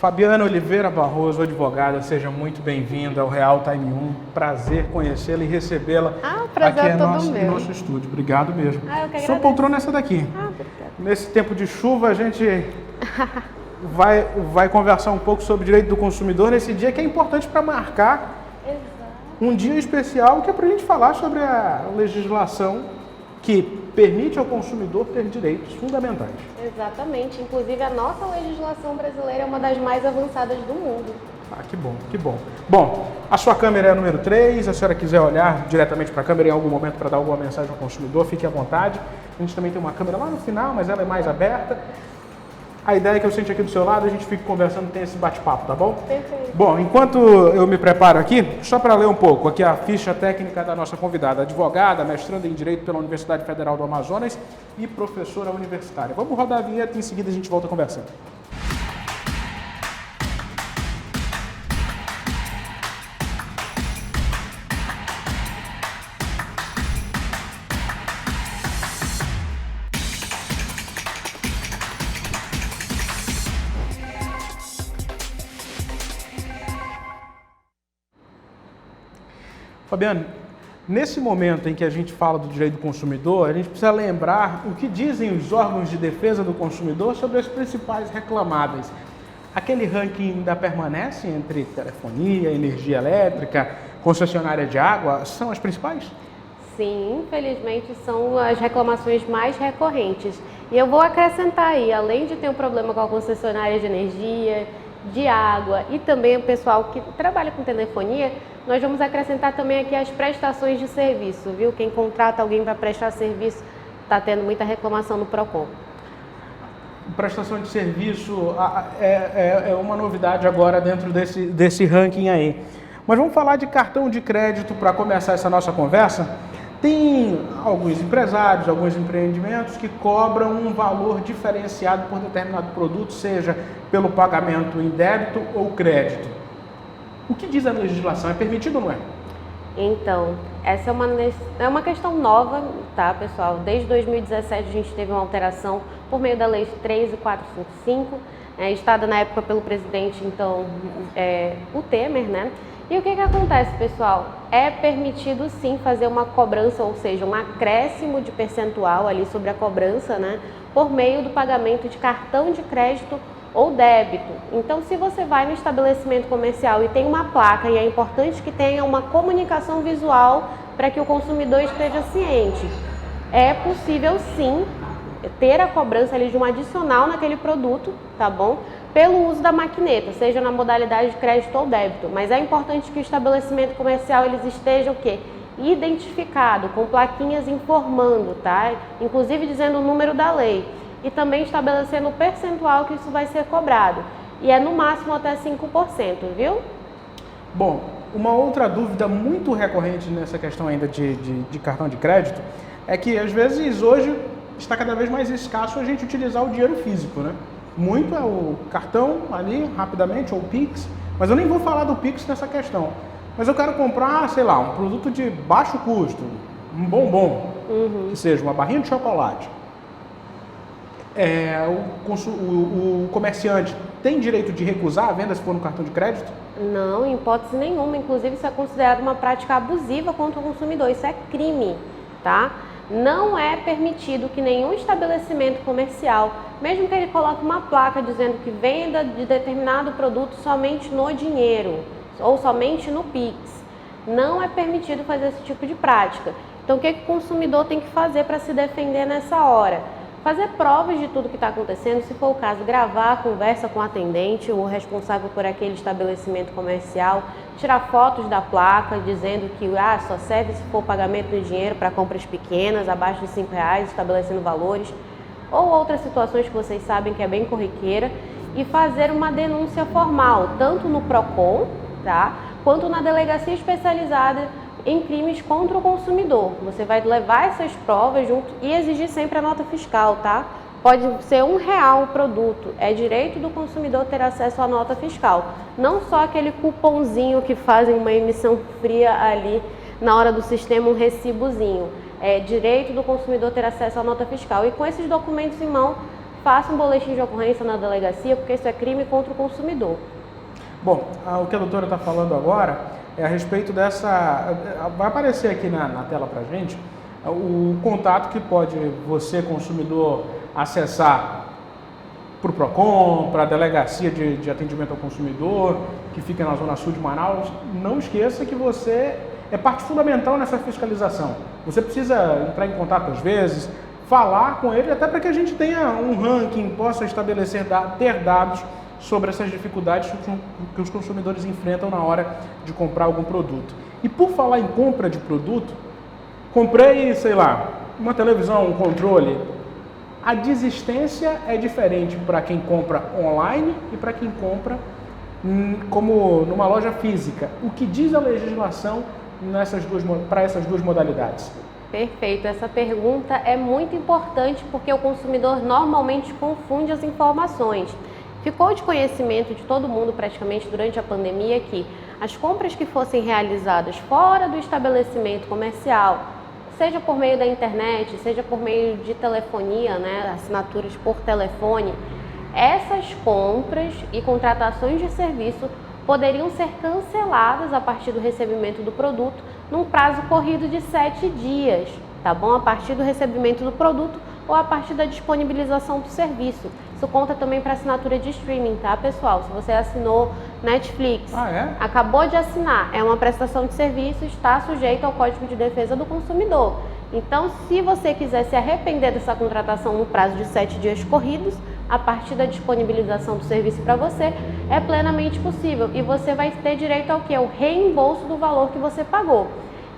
Fabiana Oliveira Barroso, advogada, seja muito bem-vinda ao Real Time 1. Prazer conhecê-la e recebê-la prazer aqui todo em nosso estúdio. Obrigado mesmo. Eu que agradeço. Sua poltrona é essa daqui. Nesse tempo de chuva, a gente vai conversar um pouco sobre direito do consumidor nesse dia que é importante para marcar um dia especial que é para a gente falar sobre a legislação que permite ao consumidor ter direitos fundamentais. Exatamente. Inclusive, a nossa legislação brasileira é uma das mais avançadas do mundo. Ah, que bom, que bom. Bom, a sua câmera é a número 3, se a senhora quiser olhar diretamente para a câmera em algum momento para dar alguma mensagem ao consumidor, fique à vontade. A gente também tem uma câmera lá no final, mas ela é mais aberta. A ideia é que eu sente aqui do seu lado, a gente fique conversando, tem esse bate-papo, tá bom? Perfeito. Bom, enquanto eu me preparo aqui, só para ler um pouco, aqui a ficha técnica da nossa convidada, advogada, mestranda em Direito pela Universidade Federal do Amazonas e professora universitária. Vamos rodar a vinheta e em seguida a gente volta conversando. Fabiano, nesse momento em que a gente fala do direito do consumidor, a gente precisa lembrar o que dizem os órgãos de defesa do consumidor sobre as principais reclamáveis. Aquele ranking ainda permanece entre telefonia, energia elétrica, concessionária de água, são as principais? Sim, infelizmente são as reclamações mais recorrentes. E eu vou acrescentar aí, além de ter um problema com a concessionária de energia, de água e também o pessoal que trabalha com telefonia, nós vamos acrescentar também aqui as prestações de serviço, viu? Quem contrata alguém para prestar serviço está tendo muita reclamação no PROCON. Prestação de serviço é uma novidade agora dentro desse ranking aí. Mas vamos falar de cartão de crédito para começar essa nossa conversa. Tem alguns empresários, alguns empreendimentos que cobram um valor diferenciado por determinado produto, seja pelo pagamento em débito ou crédito. O que diz a legislação? É permitido ou não é? Então, essa é uma questão nova, tá, pessoal? Desde 2017 a gente teve uma alteração por meio da Lei 13455, editada na época pelo presidente, então, o Temer, né? E o que acontece, pessoal? É permitido sim fazer uma cobrança, ou seja, um acréscimo de percentual ali sobre a cobrança, né? Por meio do pagamento de cartão de crédito ou débito. Então, se você vai no estabelecimento comercial e tem uma placa, e é importante que tenha uma comunicação visual para que o consumidor esteja ciente, é possível sim ter a cobrança ali de um adicional naquele produto, tá bom? Pelo uso da maquineta, seja na modalidade de crédito ou débito. Mas é importante que o estabelecimento comercial eles estejam o quê? Identificado, com plaquinhas informando, tá? Inclusive dizendo o número da lei. E também estabelecendo o percentual que isso vai ser cobrado. E é no máximo até 5%, viu? Bom, uma outra dúvida muito recorrente nessa questão ainda de cartão de crédito é que às vezes hoje está cada vez mais escasso a gente utilizar o dinheiro físico, né? Muito é o cartão ali, rapidamente, ou o Pix, mas eu nem vou falar do Pix nessa questão. Mas eu quero comprar, sei lá, um produto de baixo custo, um bombom, que seja uma barrinha de chocolate. O comerciante tem direito de recusar a venda se for no cartão de crédito? Não, em hipótese nenhuma. Inclusive, isso é considerado uma prática abusiva contra o consumidor. Isso é crime, tá? Não é permitido que nenhum estabelecimento comercial, mesmo que ele coloque uma placa dizendo que venda de determinado produto somente no dinheiro ou somente no Pix, não é permitido fazer esse tipo de prática. Então, o que o consumidor tem que fazer para se defender nessa hora? Fazer provas de tudo que está acontecendo, se for o caso, gravar a conversa com o atendente, o responsável por aquele estabelecimento comercial, tirar fotos da placa dizendo que só serve se for pagamento em dinheiro para compras pequenas, abaixo de R$5, estabelecendo valores, ou outras situações que vocês sabem que é bem corriqueira, e fazer uma denúncia formal, tanto no PROCON, tá, quanto na delegacia especializada em crimes contra o consumidor. Você vai levar essas provas junto e exigir sempre a nota fiscal, tá? Pode ser R$1 o produto, é direito do consumidor ter acesso à nota fiscal. Não só aquele cupomzinho que fazem uma emissão fria ali na hora do sistema, um recibozinho. É direito do consumidor ter acesso à nota fiscal. E com esses documentos em mão, faça um boletim de ocorrência na delegacia, porque isso é crime contra o consumidor. Bom, o que a doutora está falando agora é a respeito dessa... Vai aparecer aqui na tela para a gente o contato que pode você, consumidor, acessar para o PROCON, para a Delegacia de Atendimento ao Consumidor, que fica na Zona Sul de Manaus. Não esqueça que você é parte fundamental nessa fiscalização. Você precisa entrar em contato às vezes, falar com ele, até para que a gente tenha um ranking, possa estabelecer, ter dados sobre essas dificuldades que os consumidores enfrentam na hora de comprar algum produto. E por falar em compra de produto, comprei, sei lá, uma televisão, um controle. A desistência é diferente para quem compra online e para quem compra como numa loja física. O que diz a legislação para essas duas modalidades? Perfeito, essa pergunta é muito importante porque o consumidor normalmente confunde as informações. Ficou de conhecimento de todo mundo praticamente durante a pandemia que as compras que fossem realizadas fora do estabelecimento comercial, seja por meio da internet, seja por meio de telefonia, né, assinaturas por telefone, essas compras e contratações de serviço poderiam ser canceladas a partir do recebimento do produto num prazo corrido de 7 dias, tá bom? A partir do recebimento do produto ou a partir da disponibilização do serviço. Isso conta também para assinatura de streaming, tá, pessoal? Se você assinou Netflix, acabou de assinar, é uma prestação de serviço, está sujeito ao Código de Defesa do Consumidor. Então, se você quiser se arrepender dessa contratação no prazo de 7 dias corridos, a partir da disponibilização do serviço para você, é plenamente possível. E você vai ter direito ao quê? O reembolso do valor que você pagou.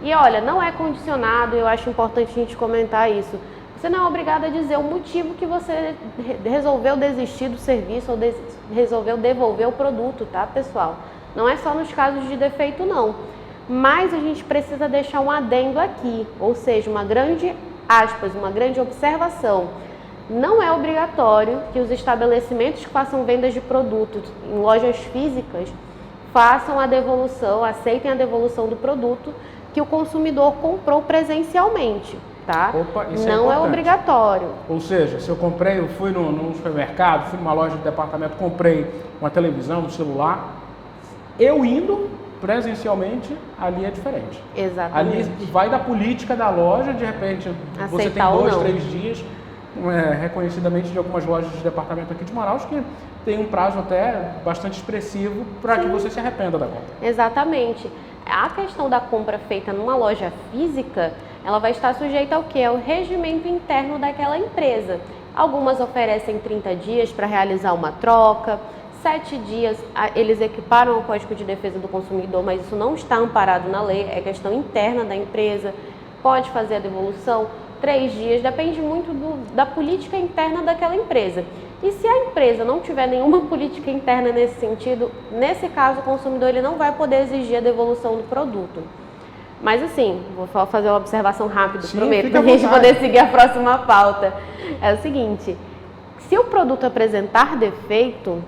E olha, não é condicionado, eu acho importante a gente comentar isso. Você não é obrigado a dizer o motivo que você resolveu desistir do serviço ou resolveu devolver o produto, tá, pessoal? Não é só nos casos de defeito, não. Mas a gente precisa deixar um adendo aqui, ou seja, uma grande observação. Não é obrigatório que os estabelecimentos que façam vendas de produtos em lojas físicas façam a devolução, aceitem a devolução do produto que o consumidor comprou presencialmente. Tá? Opa, isso não é obrigatório. Ou seja, se eu fui no supermercado, fui numa loja de departamento, comprei uma televisão, um celular, eu indo presencialmente, ali é diferente. Exatamente. Ali vai da política da loja, de repente você tem 2, 3 dias, reconhecidamente de algumas lojas de departamento aqui de Manaus, que tem um prazo até bastante expressivo para que você se arrependa da compra. Exatamente. A questão da compra feita numa loja física, ela vai estar sujeita ao quê? Ao regimento interno daquela empresa. Algumas oferecem 30 dias para realizar uma troca, 7 dias eles equiparam o Código de Defesa do Consumidor, mas isso não está amparado na lei, é questão interna da empresa, pode fazer a devolução, 3 dias, depende muito da política interna daquela empresa. E se a empresa não tiver nenhuma política interna nesse sentido, nesse caso o consumidor ele não vai poder exigir a devolução do produto. Mas assim, vou fazer uma observação rápida, prometo, para a gente poder seguir a próxima pauta. É o seguinte, se o produto apresentar defeito,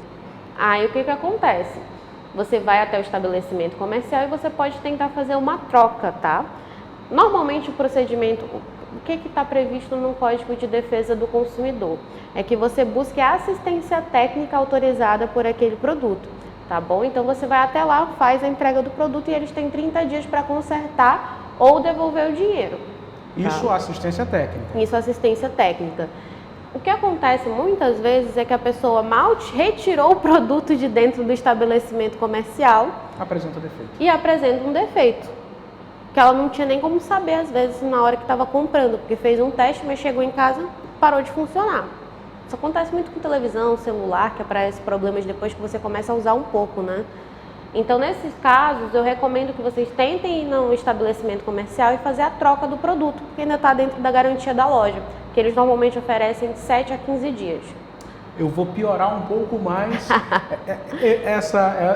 aí o que acontece? Você vai até o estabelecimento comercial e você pode tentar fazer uma troca, tá? Normalmente o procedimento, o que está previsto no Código de Defesa do Consumidor? É que você busque a assistência técnica autorizada por aquele produto. Tá bom? Então você vai até lá, faz a entrega do produto e eles têm 30 dias para consertar ou devolver o dinheiro. Tá? Isso assistência técnica. Isso assistência técnica. O que acontece muitas vezes é que a pessoa mal retirou o produto de dentro do estabelecimento comercial. Apresenta defeito. E apresenta um defeito. Que ela não tinha nem como saber, às vezes, na hora que estava comprando, porque fez um teste, mas chegou em casa, parou de funcionar. Isso acontece muito com televisão, celular, que aparece problemas depois que você começa a usar um pouco, né? Então, nesses casos, eu recomendo que vocês tentem ir no estabelecimento comercial e fazer a troca do produto, porque ainda está dentro da garantia da loja, que eles normalmente oferecem de 7 a 15 dias. Eu vou piorar um pouco mais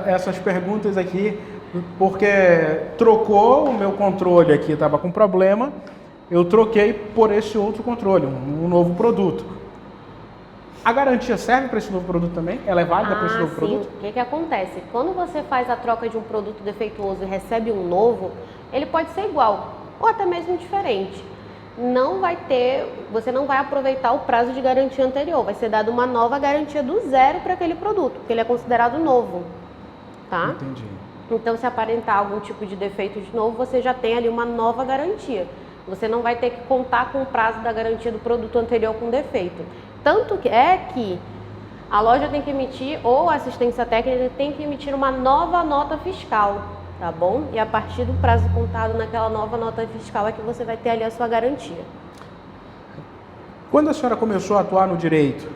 essas perguntas aqui, porque trocou o meu controle aqui, estava com problema, eu troquei por esse outro controle, um novo produto. A garantia serve para esse novo produto também? Ela é válida para esse novo produto? O que acontece? Quando você faz a troca de um produto defeituoso e recebe um novo, ele pode ser igual ou até mesmo diferente. você não vai aproveitar o prazo de garantia anterior, vai ser dada uma nova garantia do zero para aquele produto, porque ele é considerado novo, tá? Entendi. Então, se aparentar algum tipo de defeito de novo, você já tem ali uma nova garantia. Você não vai ter que contar com o prazo da garantia do produto anterior com defeito. Tanto que a loja tem que emitir, ou a assistência técnica tem que emitir uma nova nota fiscal, tá bom? E a partir do prazo contado naquela nova nota fiscal é que você vai ter ali a sua garantia. Quando a senhora começou a atuar no direito,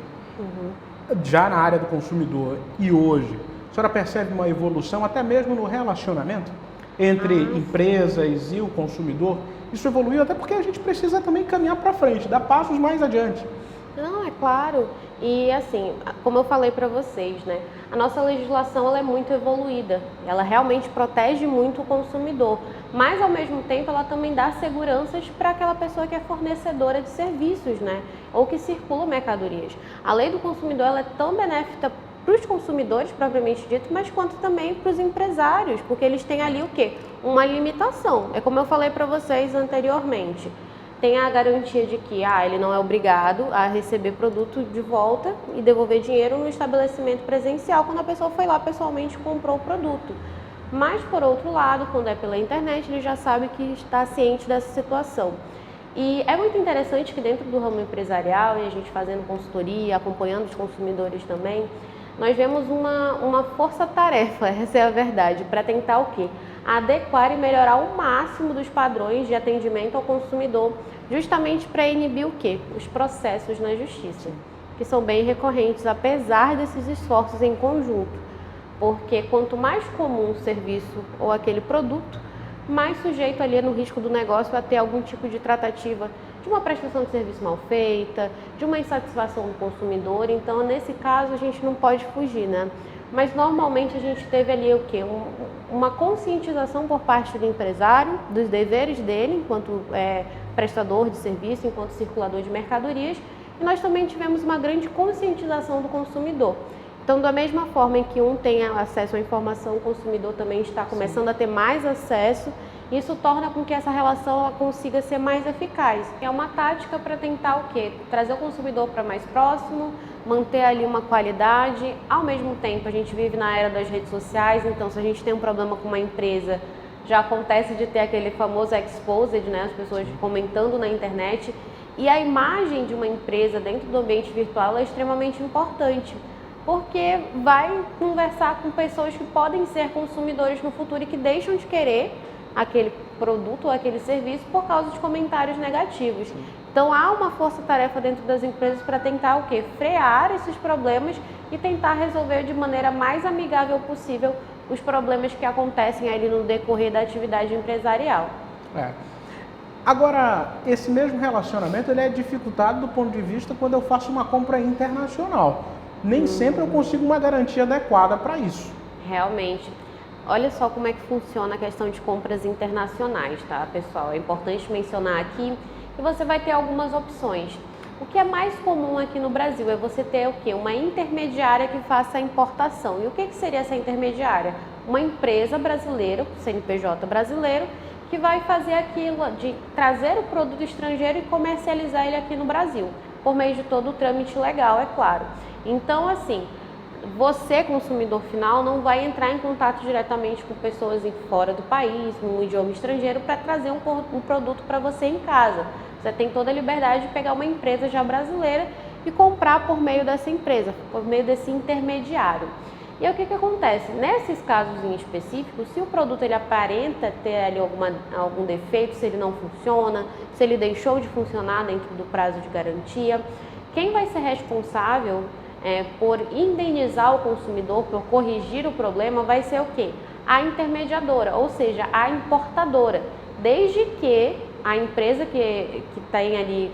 já na área do consumidor e hoje, a senhora percebe uma evolução até mesmo no relacionamento entre empresas e o consumidor? Isso evoluiu até porque a gente precisa também caminhar para frente, dar passos mais adiante. Não, é claro. E assim, como eu falei para vocês, né? A nossa legislação ela é muito evoluída. Ela realmente protege muito o consumidor. Mas, ao mesmo tempo, ela também dá seguranças para aquela pessoa que é fornecedora de serviços, né? Ou que circula mercadorias. A lei do consumidor ela é tão benéfica para os consumidores, propriamente dito, mas quanto também para os empresários, porque eles têm ali o quê? Uma limitação. É como eu falei para vocês anteriormente. Tem a garantia de que ele não é obrigado a receber produto de volta e devolver dinheiro no estabelecimento presencial quando a pessoa foi lá pessoalmente e comprou o produto. Mas, por outro lado, quando é pela internet, ele já sabe que está ciente dessa situação. E é muito interessante que dentro do ramo empresarial, e a gente fazendo consultoria, acompanhando os consumidores também, nós vemos uma força-tarefa, essa é a verdade, para tentar o quê? Adequar e melhorar o máximo dos padrões de atendimento ao consumidor, justamente para inibir o quê? Os processos na justiça, que são bem recorrentes, apesar desses esforços em conjunto. Porque quanto mais comum o serviço ou aquele produto, mais sujeito ali no risco do negócio a ter algum tipo de tratativa de uma prestação de serviço mal feita, de uma insatisfação do consumidor. Então, nesse caso, a gente não pode fugir, né? Mas, normalmente, a gente teve ali o quê? Uma conscientização por parte do empresário, dos deveres dele, enquanto prestador de serviço, enquanto circulador de mercadorias, e nós também tivemos uma grande conscientização do consumidor. Então, da mesma forma em que um tem acesso à informação, o consumidor também está começando a ter mais acesso. Isso torna com que essa relação ela consiga ser mais eficaz. É uma tática para tentar o quê? Trazer o consumidor para mais próximo, manter ali uma qualidade. Ao mesmo tempo, a gente vive na era das redes sociais, então se a gente tem um problema com uma empresa, já acontece de ter aquele famoso exposed, né? As pessoas comentando na internet. E a imagem de uma empresa dentro do ambiente virtual é extremamente importante, porque vai conversar com pessoas que podem ser consumidores no futuro e que deixam de querer aquele produto ou aquele serviço por causa de comentários negativos. Então há uma força-tarefa dentro das empresas para tentar o quê? Frear esses problemas e tentar resolver de maneira mais amigável possível os problemas que acontecem ali no decorrer da atividade empresarial. Agora, esse mesmo relacionamento ele é dificultado do ponto de vista quando eu faço uma compra internacional. Nem sempre eu consigo uma garantia adequada para isso. Realmente. Olha só como é que funciona a questão de compras internacionais, tá, pessoal? É importante mencionar aqui que você vai ter algumas opções. O que é mais comum aqui no Brasil é você ter o quê? Uma intermediária que faça a importação. E o que seria essa intermediária? Uma empresa brasileira, CNPJ brasileiro, que vai fazer aquilo de trazer o produto estrangeiro e comercializar ele aqui no Brasil, por meio de todo o trâmite legal, é claro. Então, assim, você, consumidor final, não vai entrar em contato diretamente com pessoas fora do país, num idioma estrangeiro, para trazer um produto para você em casa. Você tem toda a liberdade de pegar uma empresa já brasileira e comprar por meio dessa empresa, por meio desse intermediário. E aí, o que acontece? Nesses casos em específico, se o produto ele aparenta ter ali algum defeito, se ele não funciona, se ele deixou de funcionar dentro do prazo de garantia, quem vai ser responsável por indenizar o consumidor, por corrigir o problema, vai ser o quê? A intermediadora, ou seja, a importadora, desde que a empresa que tem ali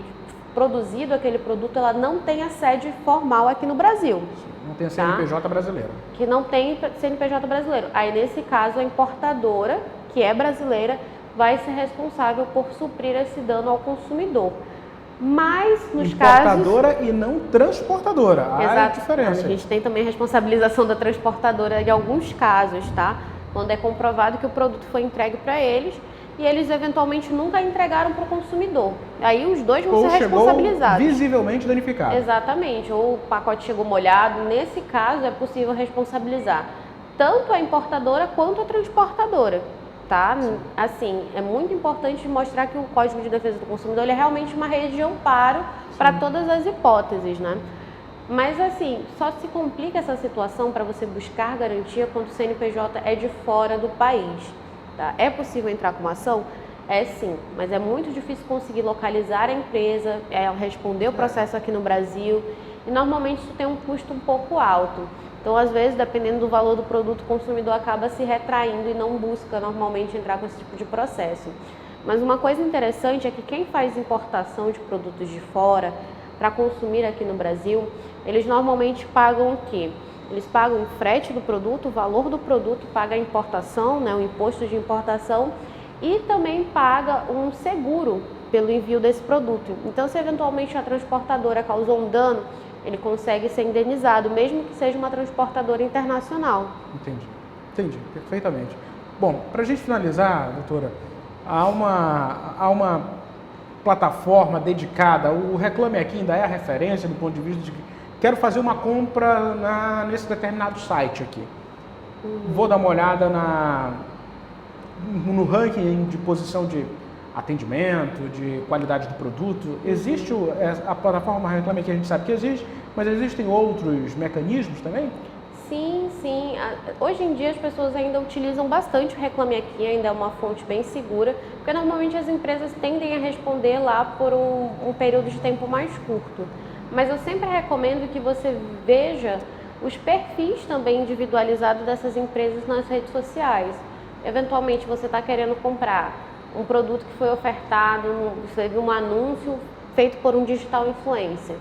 produzido aquele produto, ela não tenha sede formal aqui no Brasil. Não tem CNPJ brasileiro. Que não tem CNPJ brasileiro. Aí, nesse caso, a importadora, que é brasileira, vai ser responsável por suprir esse dano ao consumidor. Mas, nos importadora e não transportadora. Há diferença. A gente tem também a responsabilização da transportadora em alguns casos, tá? Quando é comprovado que o produto foi entregue para eles. e eles eventualmente nunca entregaram para o consumidor. Aí os dois vão Ou ser responsabilizados. Visivelmente danificado. Exatamente, ou o pacote chegou molhado, nesse caso é possível responsabilizar tanto a importadora quanto a transportadora. Tá? Assim, é muito importante mostrar que o Código de Defesa do Consumidor ele é realmente uma rede de amparo para todas as hipóteses, né? Mas assim, só se complica essa situação para você buscar garantia quando o CNPJ é de fora do país. Tá? É possível entrar com uma ação? É sim, mas é muito difícil conseguir localizar a empresa, responder o processo aqui no Brasil, e normalmente isso tem um custo um pouco alto. Então, às vezes, dependendo do valor do produto, o consumidor acaba se retraindo e não busca normalmente entrar com esse tipo de processo. Mas uma coisa interessante é que quem faz importação de produtos de fora para consumir aqui no Brasil, eles normalmente pagam o quê? Eles pagam o frete do produto, o valor do produto, paga a importação, né, o imposto de importação, e também paga um seguro pelo envio desse produto. Então, se eventualmente a transportadora causou um dano, ele consegue ser indenizado, mesmo que seja uma transportadora internacional. Entendi, perfeitamente. Bom, para a gente finalizar, doutora, há uma plataforma dedicada, o Reclame Aqui ainda é a referência do ponto de vista de que quero fazer uma compra nesse determinado site aqui. Vou dar uma olhada no ranking de posição de atendimento, de qualidade do produto. Existe a plataforma Reclame Aqui, a gente sabe que existe, mas existem outros mecanismos também? Sim. Hoje em dia as pessoas ainda utilizam bastante o Reclame Aqui, ainda é uma fonte bem segura, porque normalmente as empresas tendem a responder lá por um período de tempo mais curto. Mas eu sempre recomendo que você veja os perfis também individualizados dessas empresas nas redes sociais. Eventualmente você está querendo comprar um produto que foi ofertado, você viu um anúncio feito por um digital influencer.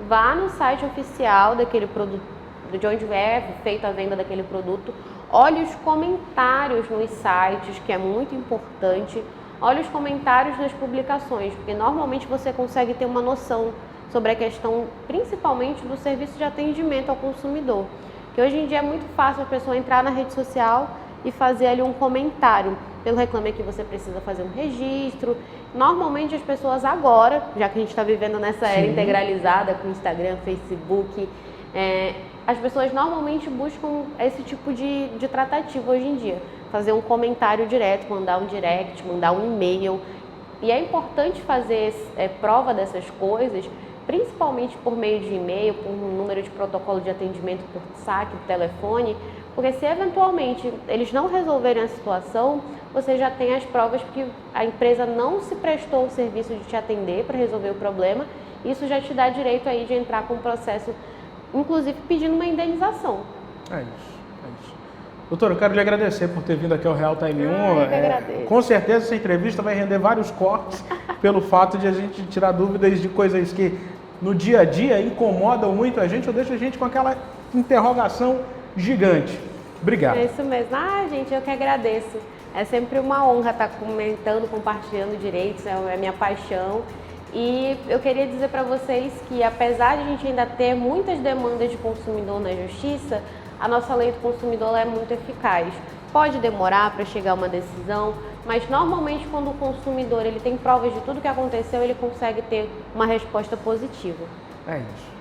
Vá no site oficial daquele produto, de onde é feita a venda daquele produto, olhe os comentários nos sites, que é muito importante, olhe os comentários nas publicações, porque normalmente você consegue ter uma noção sobre a questão, principalmente do serviço de atendimento ao consumidor. Que hoje em dia é muito fácil a pessoa entrar na rede social e fazer ali um comentário. Pelo Reclame Aqui você precisa fazer um registro. Normalmente as pessoas agora, já que a gente está vivendo nessa era integralizada com Instagram, Facebook, as pessoas normalmente buscam esse tipo de tratativa hoje em dia. Fazer um comentário direto, mandar um direct, mandar um e-mail. E é importante fazer prova dessas coisas, principalmente por meio de e-mail, por um número de protocolo de atendimento por saque, por telefone, porque se eventualmente eles não resolverem a situação, você já tem as provas que a empresa não se prestou o serviço de te atender para resolver o problema. Isso já te dá direito aí de entrar com o processo, inclusive pedindo uma indenização. É isso. Doutora, eu quero lhe agradecer por ter vindo aqui ao Real Time 1. Eu que agradeço. Com certeza essa entrevista vai render vários cortes pelo fato de a gente tirar dúvidas de coisas que no dia a dia incomodam muito a gente ou deixam a gente com aquela interrogação gigante. Obrigado. É isso mesmo. Gente, eu que agradeço. É sempre uma honra estar comentando, compartilhando direitos, é a minha paixão. E eu queria dizer para vocês que, apesar de a gente ainda ter muitas demandas de consumidor na justiça, a nossa lei do consumidor é muito eficaz. Pode demorar para chegar a uma decisão, mas normalmente quando o consumidor ele tem provas de tudo que aconteceu, ele consegue ter uma resposta positiva. É isso.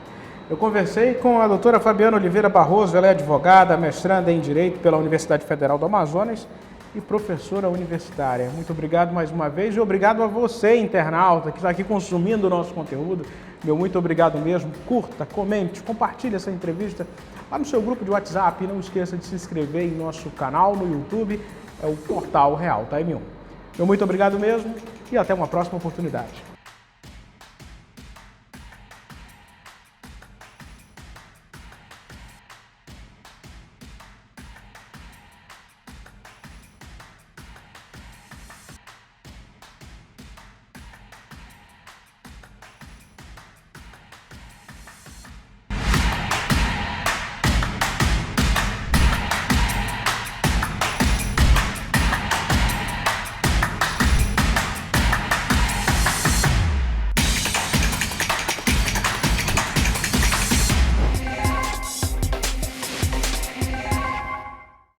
Eu conversei com a doutora Fabiana Oliveira Barroso, ela é advogada, mestranda em Direito pela Universidade Federal do Amazonas e professora universitária. Muito obrigado mais uma vez e obrigado a você, internauta, que está aqui consumindo o nosso conteúdo. Meu muito obrigado mesmo. Curta, comente, compartilhe essa entrevista lá no seu grupo de WhatsApp. E não esqueça de se inscrever em nosso canal no YouTube, é o Portal Real Time 1. Meu muito obrigado mesmo e até uma próxima oportunidade.